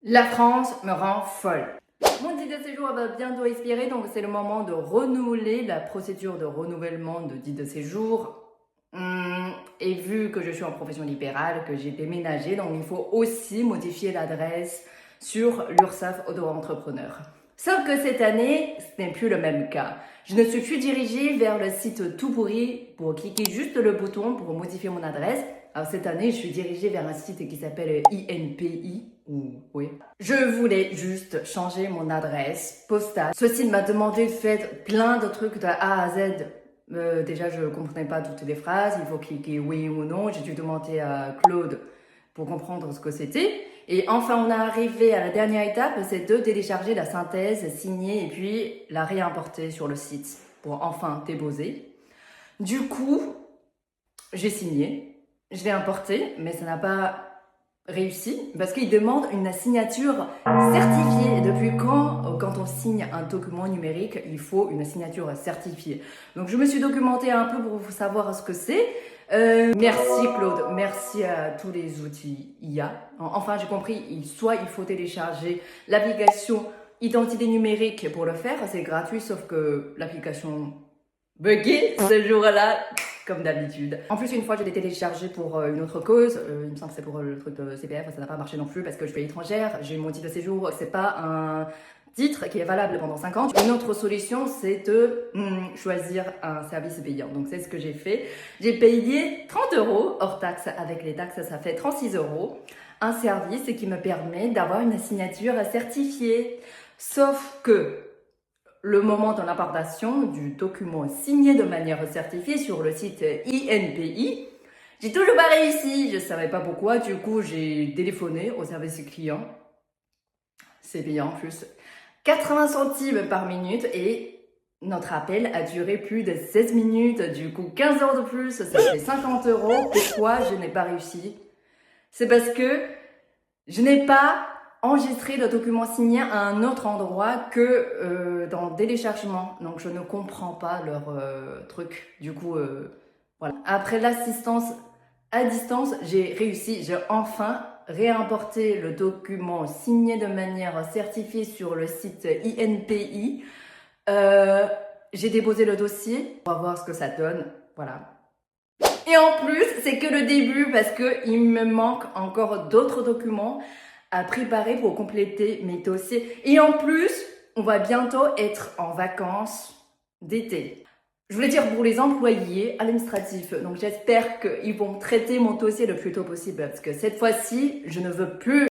La France me rend folle. Mon titre de séjour va bientôt expirer, donc c'est le moment de renouveler la procédure de renouvellement de titre de séjour. Et vu que je suis en profession libérale, que j'ai déménagé, donc il faut aussi modifier l'adresse sur l'URSSAF auto-entrepreneur. Sauf que cette année, ce n'est plus le même cas. Je ne suis plus dirigée vers le site tout pourri pour cliquer juste le bouton pour modifier mon adresse. Alors cette année, je suis dirigée vers un site qui s'appelle INPI. Oui. Je voulais juste changer mon adresse postale. Ce site m'a demandé de faire plein de trucs de A à Z. Déjà, je ne comprenais pas toutes les phrases. Il faut cliquer oui ou non. J'ai dû demander à Claude pour comprendre ce que c'était. Et enfin, on est arrivé à la dernière étape, c'est de télécharger la synthèse, signer et puis la réimporter sur le site pour enfin déposer. Du coup, j'ai signé, je l'ai importé, mais ça n'a pas réussi parce qu'il demande une signature certifiée. Et depuis quand on signe un document numérique, il faut une signature certifiée. Donc je me suis documentée un peu pour savoir ce que c'est. Merci Claude, merci à tous les outils IA. Enfin, j'ai compris, soit il faut télécharger l'application identité numérique pour le faire, c'est gratuit, sauf que l'application buggée ce jour-là, comme d'habitude. En plus, une fois, je l'ai téléchargé pour une autre cause. Il me semble que c'est pour le truc de CPF, ça n'a pas marché non plus parce que je suis étrangère, j'ai mon titre de séjour, c'est pas un titre qui est valable pendant 5 ans. Une autre solution, c'est de choisir un service payant. Donc, c'est ce que j'ai fait. J'ai payé 30 € hors taxe. Avec les taxes, ça fait 36 €. Un service qui me permet d'avoir une signature certifiée. Sauf que le moment de l'importation du document signé de manière certifiée sur le site INPI, j'ai toujours pas réussi. Je savais pas pourquoi. Du coup, j'ai téléphoné au service client. C'est payant en plus. 80 centimes par minute et notre appel a duré plus de 16 minutes. Du coup, 15 € de plus, ça fait 50 €. Pourquoi je n'ai pas réussi? C'est parce que je n'ai pas enregistré le document signé à un autre endroit que dans téléchargement. Donc, je ne comprends pas leur truc. Du coup, voilà. Après l'assistance à distance, j'ai réussi. J'ai enfin réimporté le document signé de manière certifiée sur le site INPI. J'ai déposé le dossier. On va voir ce que ça donne. Voilà. Et en plus, c'est que le début parce qu'il me manque encore d'autres documents à préparer pour compléter mes dossiers. Et en plus, on va bientôt être en vacances d'été. Je voulais dire pour les employés administratifs. Donc j'espère qu'ils vont traiter mon dossier le plus tôt possible parce que cette fois-ci, je ne veux plus